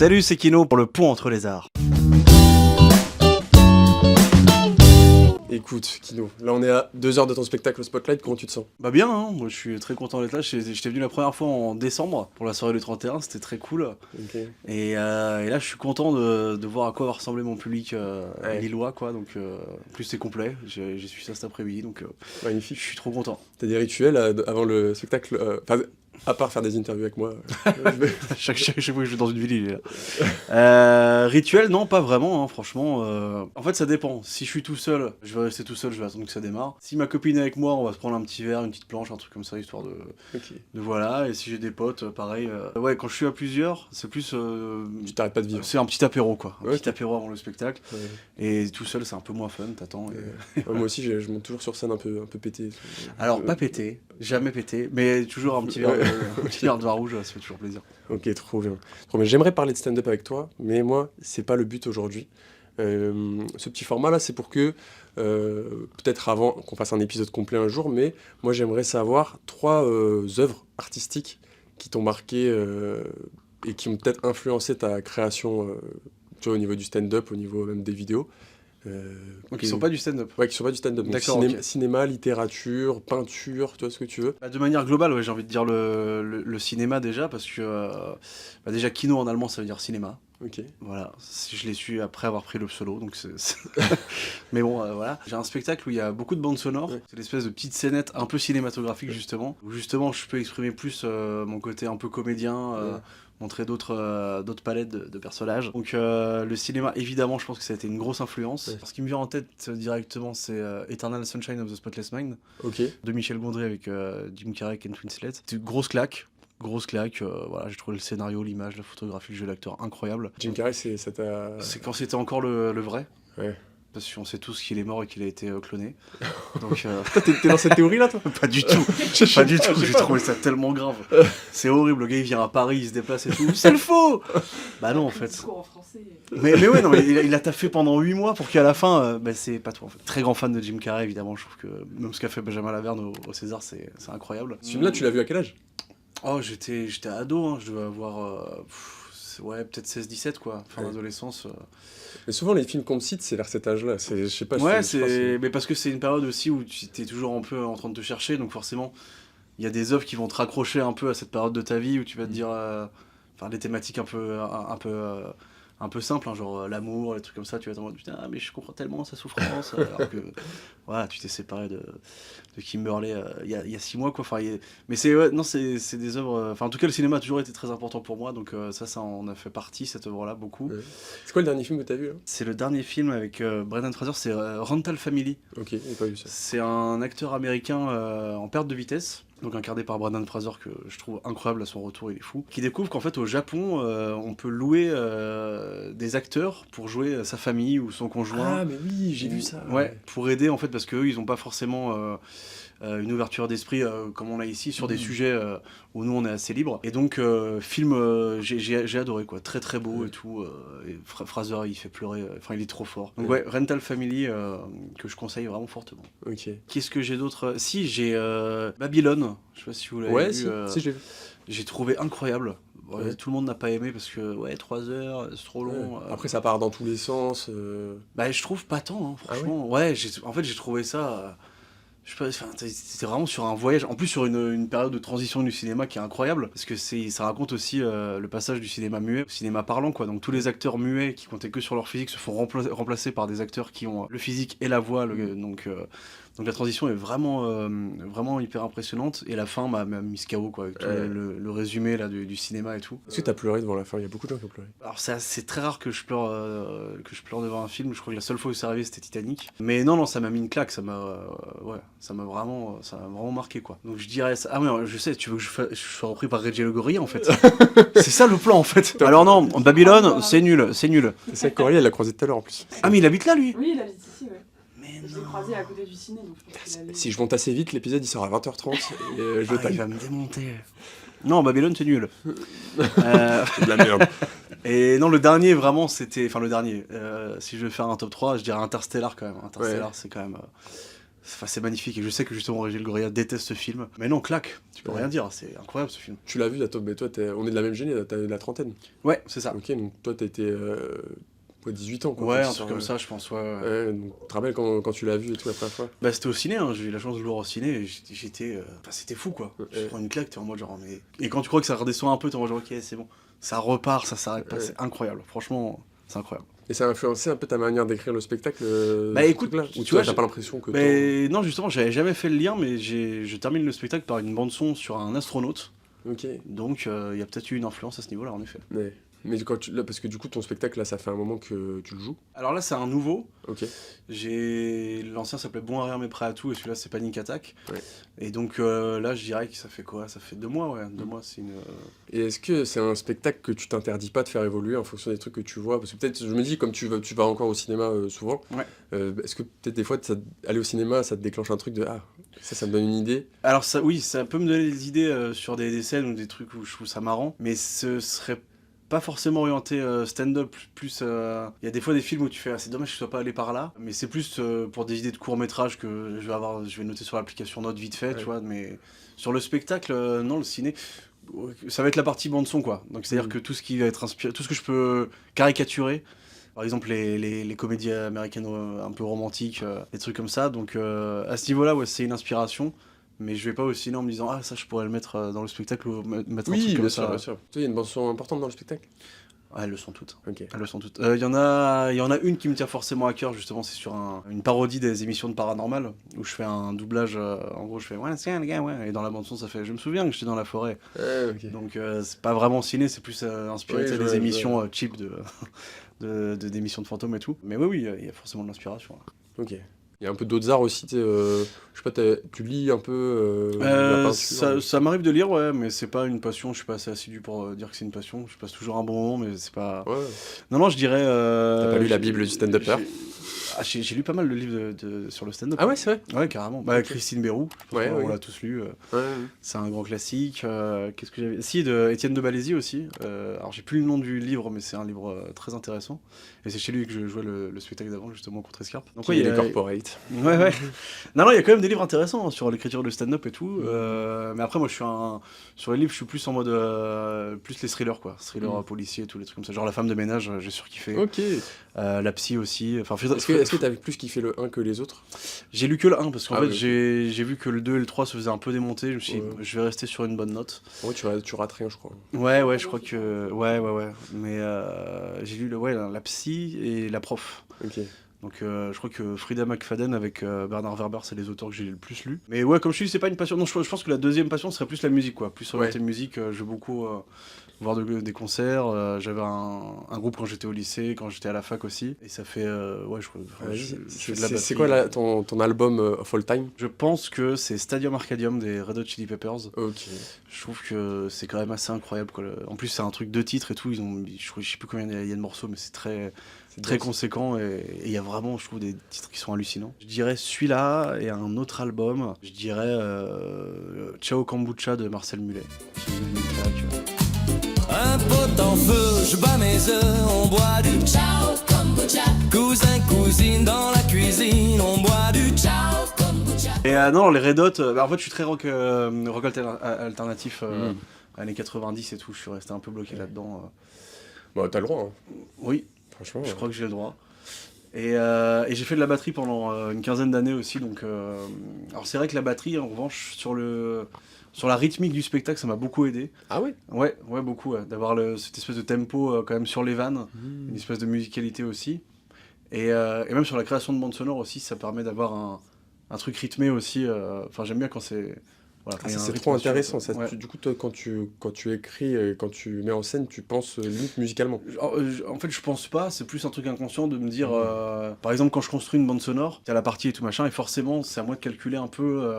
Salut, c'est Kino pour le pont entre les arts. Écoute, Kino, là on est à 2 heures de ton spectacle au Spotlight, comment tu te sens? Bah bien, hein, moi je suis très content d'être là. J'étais venu la première fois en décembre pour la soirée du 31, c'était très cool. Okay. Et là je suis content de voir à quoi va ressembler mon public lillois, quoi. Donc en plus c'est complet, j'ai su ça cet après-midi, donc Magnifique. je suis trop content. T'as des rituels avant le spectacle, à part faire des interviews avec moi. chaque fois que je vais dans une ville, il est là. Rituel, non, pas vraiment, hein, franchement. En fait, ça dépend. Si je suis tout seul, je vais rester tout seul, je vais attendre que ça démarre. Si ma copine est avec moi, on va se prendre un petit verre, une petite planche, un truc comme ça, histoire de voilà. Et si j'ai des potes, pareil. Ouais, quand je suis à plusieurs, c'est plus... Tu t'arrêtes pas de vivre. C'est un petit apéro, quoi. Un petit apéro avant le spectacle. Ouais. Et tout seul, c'est un peu moins fun, t'attends. Moi aussi, je monte toujours sur scène un peu pété. Alors, pas pété, jamais pété, mais toujours un petit verre de vin rouge, ça fait toujours plaisir. Ok, trop bien. J'aimerais parler de stand-up avec toi, mais moi, c'est pas le but aujourd'hui. Ce petit format-là, c'est pour que, peut-être avant qu'on fasse un épisode complet un jour, mais moi, j'aimerais savoir 3 œuvres artistiques qui t'ont marqué et qui ont peut-être influencé ta création, tu vois, au niveau du stand-up, au niveau même des vidéos. Donc ils sont pas du stand-up. Ouais, qui sont pas du stand-up. Donc D'accord, cinéma, littérature, peinture, tu vois ce que tu veux. De manière globale, ouais, j'ai envie de dire le cinéma déjà, parce que déjà Kino en allemand ça veut dire cinéma. Ok. Voilà, je l'ai su après avoir pris le pseudo, donc mais bon, voilà. J'ai un spectacle où il y a beaucoup de bandes sonores, c'est l'espèce de petite scénette un peu cinématographique justement, où justement je peux exprimer plus mon côté un peu comédien, montrer d'autres palettes de personnages. Donc le cinéma, évidemment, je pense que ça a été une grosse influence. Ce qui me vient en tête directement, c'est Eternal Sunshine of the Spotless Mind, de Michel Gondry avec Jim Carrey et Kate Winslet. C'était une grosse claque. Voilà, j'ai trouvé le scénario, l'image, la photographie, le jeu d'acteur incroyable. Jim Carrey, c'est quand c'était encore le vrai. Ouais. Parce qu'on sait tous qu'il est mort et qu'il a été cloné. Donc, t'es dans cette théorie là, toi? Pas du tout. Pas du tout. J'ai trouvé ça tellement grave. C'est horrible. Le gars il vient à Paris, il se déplace et tout. C'est le faux. Bah non en fait. Mais ouais, non, il a taffé pendant 8 mois pour qu'à la fin, c'est pas toi en fait. Très grand fan de Jim Carrey évidemment. Je trouve que même ce qu'a fait Benjamin Laverne au César, c'est incroyable. Ce film-là, tu l'as vu à quel âge? Oh, j'étais ado. Hein. Je devais avoir peut-être 16-17 quoi. Fin d'adolescence. Mais souvent, les films qu'on me cite, c'est vers cet âge-là. Je sais pas. Ouais, mais parce que c'est une période aussi où tu es toujours un peu en train de te chercher, donc forcément, il y a des œuvres qui vont te raccrocher un peu à cette période de ta vie où tu vas te dire, des thématiques un peu simples, hein, genre l'amour, les trucs comme ça, tu vas te dire, putain, mais je comprends tellement sa souffrance, alors que, voilà, tu t'es séparé de Kim Burley il y a 6 mois, quoi. Mais c'est des œuvres, en tout cas, le cinéma a toujours été très important pour moi, donc ça en a fait partie, cette œuvre-là, beaucoup. Ouais. C'est quoi le dernier film que t'as vu, là? C'est le dernier film avec Brendan Fraser, c'est Rental Family. Ok, j'ai pas vu ça. C'est un acteur américain en perte de vitesse, donc incarné par Brendan Fraser, que je trouve incroyable à son retour, il est fou, qui découvre qu'en fait au Japon, on peut louer des acteurs pour jouer sa famille ou son conjoint. Ah mais oui, j'ai vu ça. Ouais, pour aider en fait, parce qu'eux, ils n'ont pas forcément une ouverture d'esprit comme on l'a ici, sur des sujets où nous on est assez libre. Et donc, j'ai adoré, quoi. Très très beau et tout. Et Fraser, il fait pleurer, il est trop fort. Donc ouais, Rental Family, que je conseille vraiment fortement. Ok. Qu'est-ce que j'ai d'autre? Si, j'ai Babylone, je sais pas si vous l'avez vu. Si, j'ai vu. J'ai trouvé incroyable. Ouais. Tout le monde n'a pas aimé parce que 3 heures, c'est trop long. Après ça part dans tous les sens. Je trouve pas tant, hein, franchement. Ouais, en fait j'ai trouvé ça... c'était vraiment sur un voyage, en plus sur une période de transition du cinéma qui est incroyable, parce que ça raconte aussi le passage du cinéma muet au cinéma parlant, quoi. Donc tous les acteurs muets qui comptaient que sur leur physique se font remplacer par des acteurs qui ont le physique et la voix, donc la transition est vraiment hyper impressionnante, et la fin m'a mis KO, quoi, avec tout le résumé là, du cinéma et tout. Est-ce que t'as pleuré devant la fin? Il y a beaucoup de gens qui ont pleuré. Alors c'est très rare que je pleure devant un film. Je crois que la seule fois où c'est arrivé c'était Titanic. Mais non, ça m'a mis une claque, ça m'a vraiment marqué, quoi. Donc je dirais ça. Ah ouais, je sais, tu veux que je sois repris par Reggie Le Gorilla en fait. C'est ça le plan en fait. Alors non, Babylone, c'est nul. C'est que Coralie, elle l'a croisé tout à l'heure en plus. Ah mais il habite là lui? Oui, il habite ici, ouais. Mais je l'ai croisé à côté du ciné, donc je pense qu'il allait... Si je monte assez vite, l'épisode il sort à 20h30 et je il va me démonter. Non, Babylone c'est nul. C'est de la merde. Et non, le dernier vraiment c'était... si je vais faire un top 3, je dirais Interstellar quand même. Interstellar c'est quand même... Enfin, c'est magnifique, et je sais que justement Régis Goria déteste ce film. Mais non, claque, tu peux Ouais. rien dire, c'est incroyable ce film. Tu l'as vu, mais toi, on est de la même génie, t'as la trentaine. Ouais, c'est ça. Ok, donc toi, t'as été 18 ans, quoi. Ouais, quand un tu truc sors, comme ça, je pense, ouais. Ouais, donc, tu te rappelles quand tu l'as vu et tout la première fois? Bah, c'était au ciné, hein. J'ai eu la chance de le voir au ciné, et j'étais. Enfin, c'était fou, quoi. Ouais. Tu prends une claque, t'es en mode genre, mais. Et quand tu crois que ça redescend un peu, t'es en mode genre, ok, c'est bon. Ça repart, ça s'arrête pas, Ouais. c'est incroyable. Franchement, c'est incroyable. Et ça a influencé un peu ta manière d'écrire le spectacle Bah, ce écoute, truc-là Ou tu vois, t'as pas l'impression que... Mais non, justement, j'avais jamais fait le lien, mais je termine le spectacle par une bande-son sur un astronaute. Ok. Donc, il y a peut-être eu une influence à ce niveau-là, en effet. Mais là, parce que du coup, ton spectacle, là, ça fait un moment que tu le joues. Alors là, c'est un nouveau. Ok. L'ancien s'appelait Bon à rien mais prêt à tout, et celui-là c'est Panic Attack. Ouais. Et donc là je dirais que ça fait quoi? Ça fait 2 mois, ouais. 2 mois, c'est une. Et est-ce que c'est un spectacle que tu t'interdis pas de faire évoluer en fonction des trucs que tu vois? Parce que peut-être, je me dis, comme tu vas encore au cinéma souvent, Ouais. est-ce que peut-être des fois, aller au cinéma, ça te déclenche un truc de ah, ça me donne une idée? Alors ça, oui, ça peut me donner des idées sur des scènes ou des trucs où je trouve ça marrant, mais ce serait pas forcément orienté stand-up, plus il y a des fois des films où tu fais c'est dommage que je sois pas allé par là, mais c'est plus pour des idées de court-métrage que je vais noter sur l'application Note vite fait, Ouais. tu vois, mais sur le spectacle non, le ciné ça va être la partie bande son, quoi. Donc c'est-à-dire que tout ce qui va être inspiré, tout ce que je peux caricaturer, par exemple les comédies américaines un peu romantiques, des trucs comme ça, donc à ce niveau-là, ouais, c'est une inspiration. Mais je vais pas au ciné en me disant ah ça je pourrais le mettre dans le spectacle ou mettre un truc Oui, comme bien ça. sûr, bien sûr. Tu sais, il y a une bande-son importante dans le spectacle? Ouais, elles le sont toutes. Ok. Elles le sont toutes. Il y en a une qui me tient forcément à cœur, justement, c'est sur une parodie des émissions de paranormal, où je fais un doublage, en gros je fais ouais, c'est un gars, ouais, et dans la bande-son ça fait je me souviens que j'étais dans la forêt. Ok. Donc c'est pas vraiment ciné, c'est plus inspiré Oui, tu sais, je des vois, émissions cheap d'émissions de fantômes et tout. Mais oui, il y a forcément de l'inspiration. Ok. Il y a un peu d'autres arts aussi, tu sais, je sais pas, tu lis un peu la peinture? Ça m'arrive de lire, ouais, mais c'est pas une passion, je suis pas assez assidu pour dire que c'est une passion. Je passe toujours un bon moment, mais c'est pas. Ouais. Non, je dirais. T'as pas lu la Bible du stand-upper? J'ai lu pas mal de livres sur le stand-up. Ah ouais, c'est vrai? Ouais, carrément. Bah, Ok. Christine Bérou, je pense Ouais, qu'on ouais. l'a tous lu. Ouais. C'est un grand classique. Qu'est-ce que j'avais. Si, de Étienne de Balézy aussi. Alors, j'ai plus le nom du livre, mais c'est un livre très intéressant. Et c'est chez lui que je jouais le spectacle d'avant, justement, contre Escarpe. Donc, Qui est les corporate. Ouais. Non, il y a quand même des livres intéressants sur l'écriture de stand-up et tout. Mais après, moi, sur les livres, je suis plus en mode. Plus les thrillers, quoi. Thrillers policiers, tous les trucs comme ça. Genre La femme de ménage, j'ai surkiffé. Ok. La psy aussi. Enfin, Est-ce que t'avais plus kiffé le 1 que les autres? j'ai lu que le 1 parce qu'en Ah fait, oui, ok. j'ai vu que le 2 et le 3 se faisaient un peu démonter. Je me suis dit, Ouais. je vais rester sur une bonne note. Ouais, tu rates rien, je crois. Ouais, je crois que. Ouais. Mais j'ai lu la psy et la prof. Ok. Donc je crois que Frida McFadden avec Bernard Werber, c'est les auteurs que j'ai le plus lus. Mais ouais, comme je te dis, c'est pas une passion. Non, je pense que la deuxième passion serait plus la musique, quoi. Plus orientée musique. Je veux beaucoup voir des concerts. J'avais un groupe quand j'étais au lycée, quand j'étais à la fac aussi. Et ça fait. Ouais, je fais de la C'est batterie. quoi ton album of all time? Je pense que c'est Stadium Arcadium des Red Hot Chili Peppers. Ok. Je trouve que c'est quand même assez incroyable, quoi. En plus, c'est un truc de titres et tout. Je sais plus combien il y a de morceaux, mais c'est très conséquent. Et il y a vraiment, je trouve, des titres qui sont hallucinants. Je dirais celui-là et un autre album. Je dirais Ciao Kombucha de Marcel Mullet. Qui est une claque. Un pot en feu, je bats mes œufs, on boit du ciao kombucha. Cousin, cousine dans la cuisine, on boit du ciao kombucha. Et non, les Red Hot, en fait, je suis très rock alternatif, années 90 et tout. Je suis resté un peu bloqué là-dedans. Bah, t'as le droit, hein. Oui, Franchement. je crois que j'ai le droit. Et j'ai fait de la batterie pendant une quinzaine d'années aussi. Donc, alors c'est vrai que la batterie, en revanche, sur la rythmique du spectacle, ça m'a beaucoup aidé. Ah ouais? Ouais, beaucoup. Ouais. D'avoir cette espèce de tempo quand même sur les vannes, une espèce de musicalité aussi. Et même sur la création de bande sonore aussi, ça permet d'avoir un truc rythmé aussi. Enfin, j'aime bien quand c'est. Voilà, quand il y a un C'est rythme trop dessus, intéressant. quoi. Ouais. Du coup, toi, quand tu écris et quand tu mets en scène, tu penses limite musicalement. En fait, je pense pas, c'est plus un truc inconscient de me dire. Par exemple, quand je construis une bande sonore, t'as la partie et tout machin, et forcément, c'est à moi de calculer un peu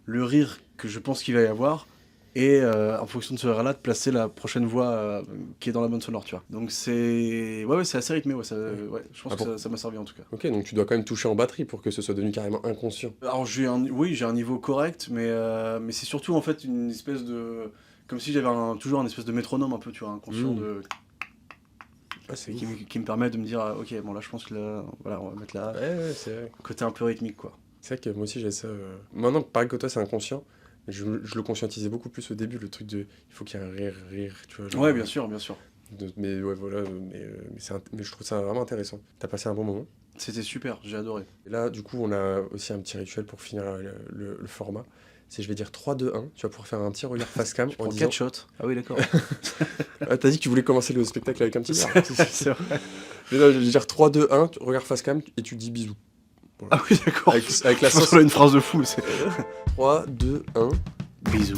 le rire que je pense qu'il va y avoir, et en fonction de ce rire-là, de placer la prochaine voix qui est dans la bande sonore, tu vois. Donc c'est. Ouais, c'est assez rythmé, ouais, je pense que ça m'a servi en tout cas. Ok, donc tu dois quand même toucher en batterie pour que ce soit devenu carrément inconscient. Alors j'ai un niveau correct, mais c'est surtout en fait une espèce de. Comme si j'avais toujours un espèce de métronome un peu, tu vois, inconscient qui me permet de me dire ok, bon là je pense que là, voilà, on va mettre là. Ouais, c'est vrai. Côté un peu rythmique, quoi. C'est vrai que moi aussi j'ai ça. Maintenant, pareil que toi, c'est inconscient. Mais je le conscientisais beaucoup plus au début, le truc de. Il faut qu'il y ait un rire, tu vois. Genre, Ouais, bien sûr, bien sûr. mais ouais, voilà. Mais je trouve ça vraiment intéressant. T'as passé un bon moment. C'était super, j'ai adoré. Et là, du coup, on a aussi un petit rituel pour finir le format. C'est je vais dire 3, 2, 1. Tu vas pouvoir faire un petit regard face cam en Pour disant. 4 shots. Ah oui, d'accord. Ah, t'as dit que tu voulais commencer le spectacle avec un petit verre. C'est vrai. Mais là, je vais dire 3, 2, 1. Regard face cam et tu dis bisous. Ah oui, d'accord. Avec la Ça sauce. serait une phrase de fou. 3, 2, 1. Bisous.